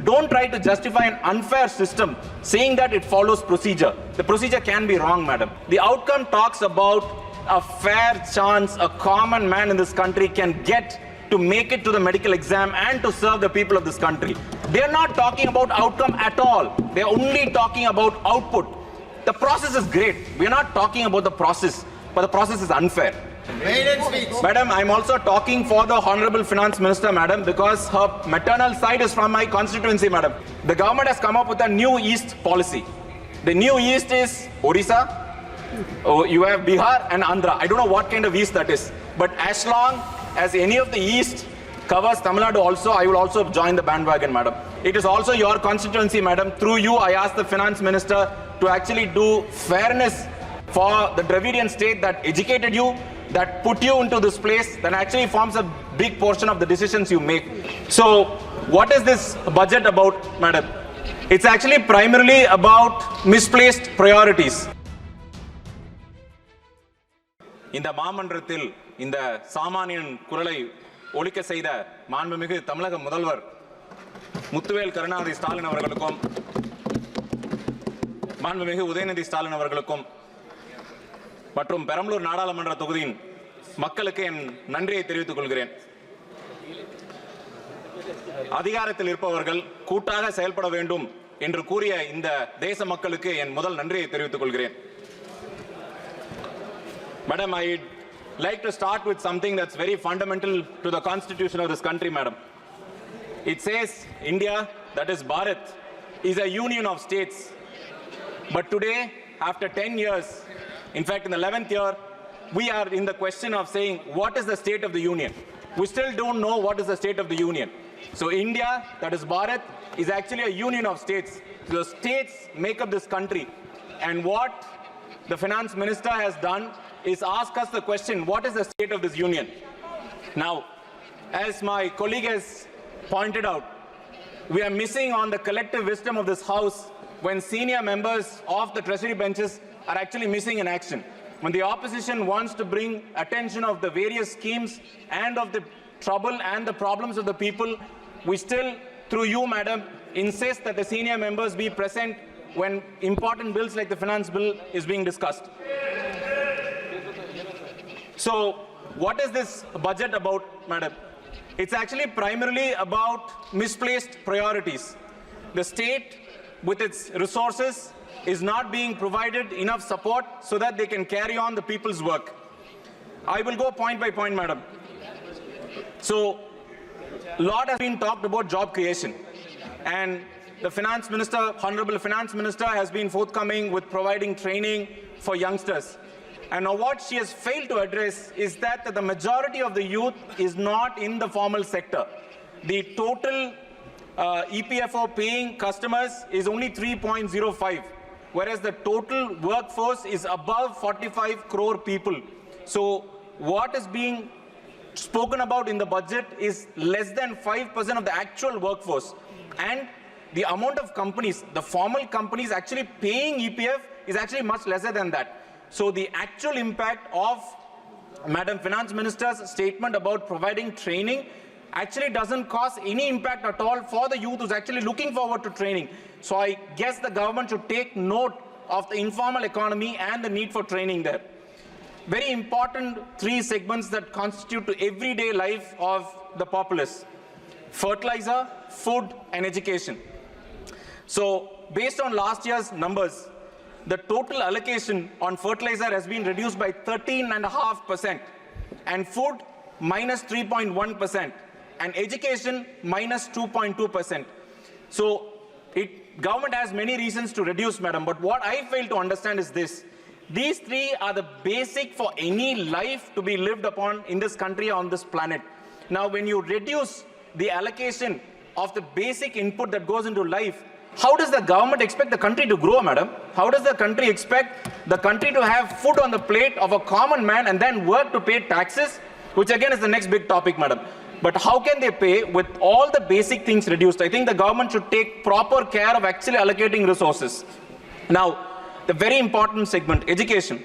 don't try to justify an unfair system saying that it follows procedure. The procedure can be wrong, madam. The outcome talks about a fair chance a common man in this country can get to make it to the medical exam and to serve the people of this country. They are not talking about outcome at all. They are only talking about output. The process is great. We are not talking about the process, but the process is unfair. Madam, I'm also talking for the Honorable Finance Minister, madam, because her maternal side is from my constituency, madam. The government has come up with a new East policy. The new East is Odisha, you have Bihar and Andhra. I don't know what kind of East that is. But as long as any of the East covers Tamil Nadu also, I will also join the bandwagon, madam. It is also your constituency, madam. Through you, I ask the Finance Minister to actually do fairness for the Dravidian state that educated you, that put you into this place, that actually forms a big portion of the decisions you make. So, what is this budget about, madam? It's actually primarily about misplaced priorities. இந்த மாமன்றத்தில் இந்த சாமானியன் குரலை ஒலிக்க செய்த மாண்புமிகு தமிழக முதல்வர் முத்துவேல் கருணாநிதி ஸ்டாலின் அவர்களுக்கும் மாண்புமிகு உதயநிதி ஸ்டாலின் அவர்களுக்கும் மற்றும் பெரம்பலூர் நாடாளுமன்ற தொகுதியின் மக்களுக்கு என் நன்றியை தெரிவித்துக் கொள்கிறேன். அதிகாரத்தில் இருப்பவர்கள் கூட்டாக செயல்பட வேண்டும் என்று கூறிய இந்த தேச மக்களுக்கு என் முதல் நன்றியை தெரிவித்துக் கொள்கிறேன். Madam, I'd like to start with something that's very fundamental to the constitution of this country, madam. It says India, that is Bharat, is a union of states. But today, after 10 years, in fact in the 11th year, we are in the question of saying what is the state of the union. We still don't know what is the state of the union. So India, that is Bharat, is actually a union of states. The states make up this country. And what the finance minister has done is ask us the question, what is the state of this union? Now, as my colleague has pointed out, we are missing on the collective wisdom of this house when senior members of the treasury benches are actually missing in action. When the opposition wants to bring attention of the various schemes and of the trouble and the problems of the people, we still, through you, madam, insist that the senior members be present when important bills like the finance bill is being discussed. So, what is this budget about, madam? It's actually primarily about misplaced priorities. The state, with its resources, is not being provided enough support so that they can carry on the people's work. I will go point by point, madam. So, a lot has been talked about job creation. And the finance minister, honorable finance minister, has been forthcoming with providing training for youngsters. And now what she has failed to address is that the majority of the youth is not in the formal sector. The total EPFO paying customers is only 3.05, whereas the total workforce is above 45 crore people. So what is being spoken about in the budget is less than 5% of the actual workforce. And the amount of companies, the formal companies actually paying EPF is actually much lesser than that. So the actual impact of Madam Finance Minister's statement about providing training actually doesn't cause any impact at all for the youth who's actually looking forward to training. So I guess the government should take note of the informal economy and the need for training there. Very important three segments that constitute the everyday life of the populace: fertilizer, food, and education. So based on last year's numbers, the total allocation on fertilizer has been reduced by 13.5%, and food minus 3.1%, and education minus 2.2%. So government has many reasons to reduce, madam, but what I fail to understand is this. These three are the basic for any life to be lived upon in this country, on this planet. Now, when you reduce the allocation of the basic input that goes into life, how does the government expect the country to grow, madam? How does the country expect the country to have food on the plate of a common man and then work to pay taxes, which again is the next big topic, madam? But how can they pay with all the basic things reduced? I think the government should take proper care of actually allocating resources. Now, the very important segment, education.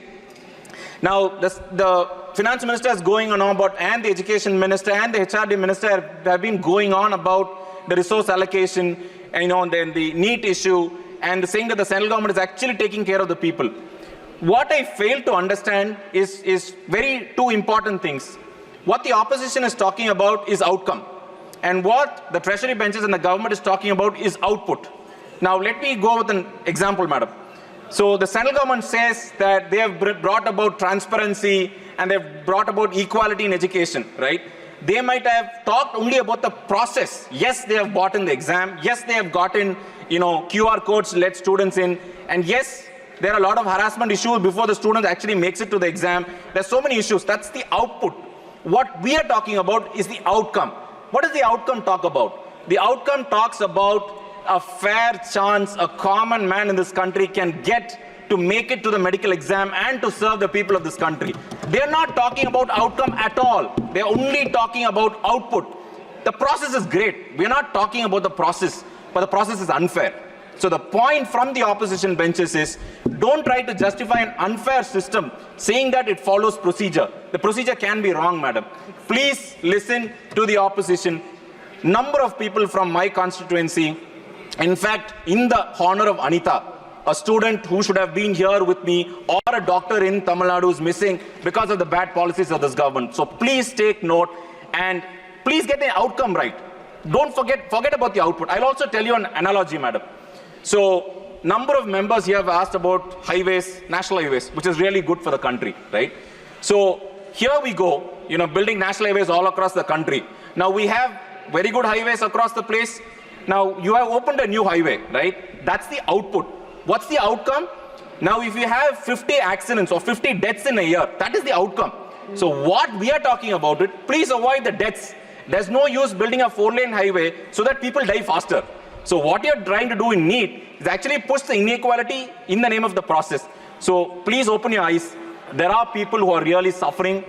Now, the finance minister is going on about, and the education minister and the HRD minister have been going on about the resource allocation, and then the NEET issue, and saying that the central government is actually taking care of the people. What I fail to understand is two important things. What the opposition is talking about is outcome. And what the treasury benches and the government is talking about is output. Now, let me go with an example, madam. So the central government says that they have brought about transparency and they've brought about equality in education, right? They might have talked only about the process. Yes, they have bought in the exam. Yes, they have gotten, QR codes to let students in. And yes, there are a lot of harassment issues before the student actually makes it to the exam. There's so many issues. That's the output. What we are talking about is the outcome. What does the outcome talk about? The outcome talks about a fair chance a common man in this country can get to make it to the medical exam and to serve the people of this country. They're not talking about outcome at all. They're only talking about output. The process is great. We're not talking about the process, but the process is unfair. So the point from the opposition benches is, don't try to justify an unfair system saying that it follows procedure. The procedure can be wrong, madam. Please listen to the opposition. Number of people from my constituency, in fact, in the honor of Anita, a student who should have been here with me, or a doctor in Tamil Nadu is missing because of the bad policies of this government. So please take note and please get the outcome right. Don't forget about the output. I'll also tell you an analogy, madam. So, number of members here have asked about highways, national highways, which is really good for the country, right? So, here we go, building national highways all across the country. Now, we have very good highways across the place. Now, you have opened a new highway, right? That's the output. What's the outcome? Now, if you have 50 accidents or 50 deaths in a year, that is the outcome. So, what we are talking about it, please avoid the deaths. There's no use building a 4-lane highway so that people die faster. So what you're trying to do in NEET is actually push the inequality in the name of the process. So please open your eyes. There are people who are really suffering,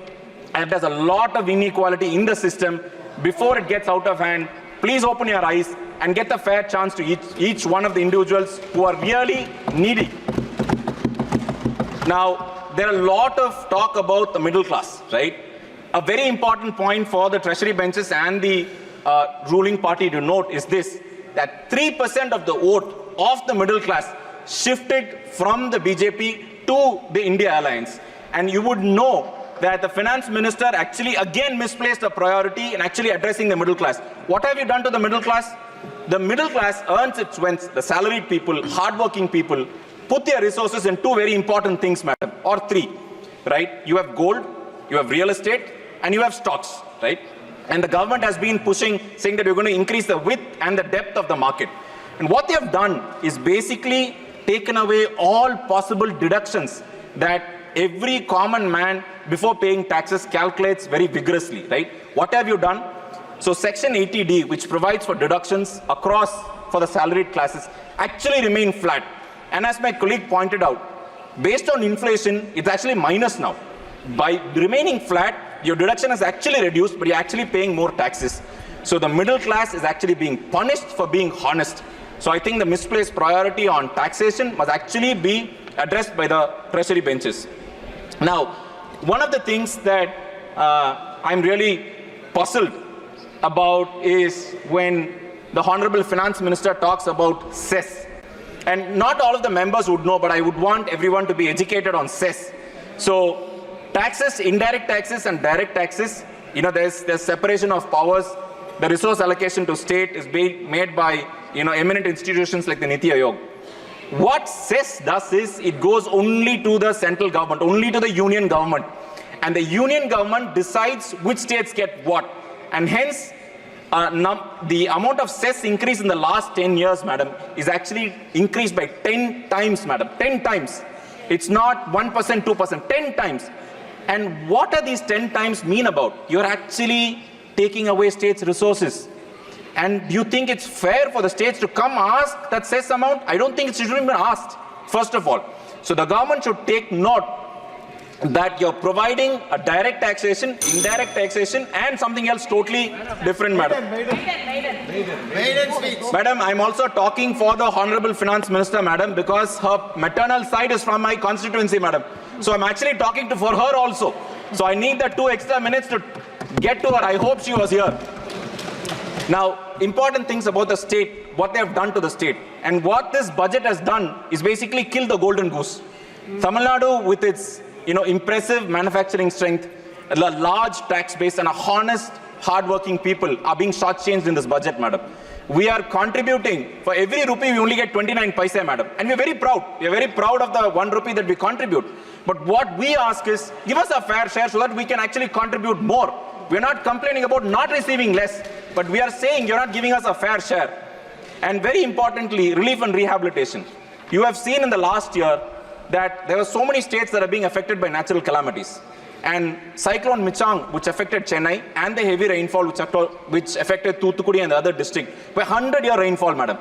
and there's a lot of inequality in the system before it gets out of hand. Please open your eyes and get a fair chance to each one of the individuals who are really needy. Now, there are a lot of talk about the middle class, right? A very important point for the treasury benches and the ruling party to note is this, that 3% of the vote of the middle class shifted from the BJP to the India Alliance. And you would know that the finance minister actually again misplaced a priority in actually addressing the middle class. What have you done to the middle class? The middle class earns its when the salaried people, hardworking people, put their resources in two very important things, madam, or three, right? You have gold, you have real estate, and you have stocks, right? And the government has been pushing, saying that we're going to increase the width and the depth of the market. And what they have done is basically taken away all possible deductions that every common man before paying taxes calculates very vigorously, right? What have you done? So section 80D, which provides for deductions across for the salaried classes, actually remain flat. And as my colleague pointed out, based on inflation, it's actually minus now. By remaining flat, your deduction is actually reduced, but you're actually paying more taxes. So the middle class is actually being punished for being honest. So I think the misplaced priority on taxation must actually be addressed by the treasury benches. Now, one of the things that I'm really puzzled about is when the Honorable Finance Minister talks about cess. And not all of the members would know, but I would want everyone to be educated on cess. So taxes, indirect taxes and direct taxes, there's separation of powers. The resource allocation to state is being made by, eminent institutions like the Niti Aayog. What cess does is, it goes only to the central government, only to the union government. And the union government decides which states get what. And hence, the amount of cess increase in the last 10 years, madam, is actually increased by 10 times, madam, 10 times. It's not 1%, 2%, 10 times. And what are these 10 times mean about? You're actually taking away states' resources. And do you think it's fair for the states to come ask that cess amount? I don't think it should even be asked, first of all. So the government should take note that you're providing a direct taxation, indirect taxation, and something else totally different, madam. Madam, I'm also talking for the Honorable Finance Minister, madam, because her maternal side is from my constituency, madam. So I'm actually talking for her also. So I need the 2 extra minutes to get to her. I hope she was here. Now, important things about the state, what they have done to the state. And what this budget has done is basically kill the golden goose. Tamil Nadu, with its impressive manufacturing strength, a large tax base, and a honest, hard-working people are being shortchanged in this budget, madam. We are contributing, for every rupee we only get 29 paise, madam. And we're very proud. We're very proud of the 1 rupee that we contribute. But what we ask is, give us a fair share so that we can actually contribute more. We're not complaining about not receiving less, but we are saying you're not giving us a fair share. And very importantly, relief and rehabilitation. You have seen in the last year that there were so many states that are being affected by natural calamities. And Cyclone Michang, which affected Chennai, and the heavy rainfall which affected Thoothukudi and the other district, were 100-year rainfall, madam.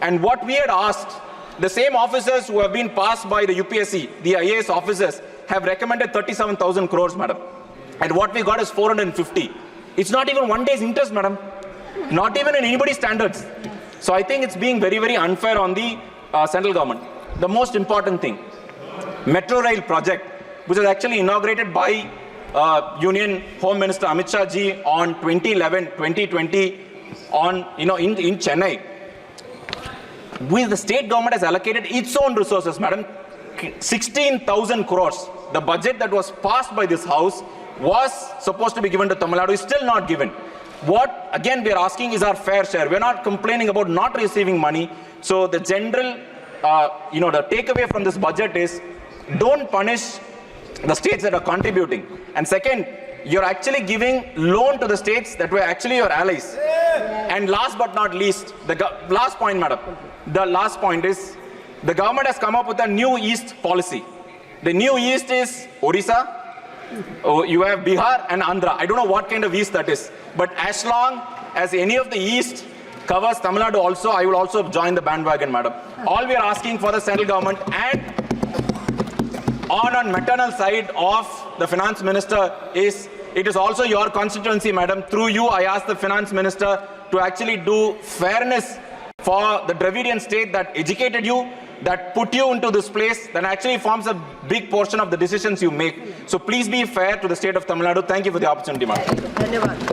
And what we had asked, the same officers who have been passed by the UPSC, the IAS officers, have recommended 37,000 crores, madam. And what we got is 450. It's not even 1 day's interest, madam. Not even in anybody's standards. So I think it's being very, very unfair on the central government. The most important thing, Metro Rail project, which was actually inaugurated by Union Home Minister Amit Shah ji on 2011-2020 on, in Chennai. The state government has allocated its own resources, madam. 16,000 crores. The budget that was passed by this house was supposed to be given to Tamil Nadu, is still not given. What, again, we are asking is our fair share. We're not complaining about not receiving money. So the general, the takeaway from this budget is, don't punish the states that are contributing. And second, you're actually giving loan to the states that were actually your allies. And last but not least, the last point, madam. The last point is, the government has come up with a new East policy. The new East is Odisha, you have Bihar and Andhra. I don't know what kind of East that is. But as long as any of the East covers Tamil Nadu also, I will also join the bandwagon, madam. All we are asking for the central government and on maternal side of the finance minister is, it is also your constituency, madam. Through you, I ask the finance minister to actually do fairness for the Dravidian state that educated you, that put you into this place, that actually forms a big portion of the decisions you make. So please be fair to the state of Tamil Nadu. Thank you for the opportunity, madam.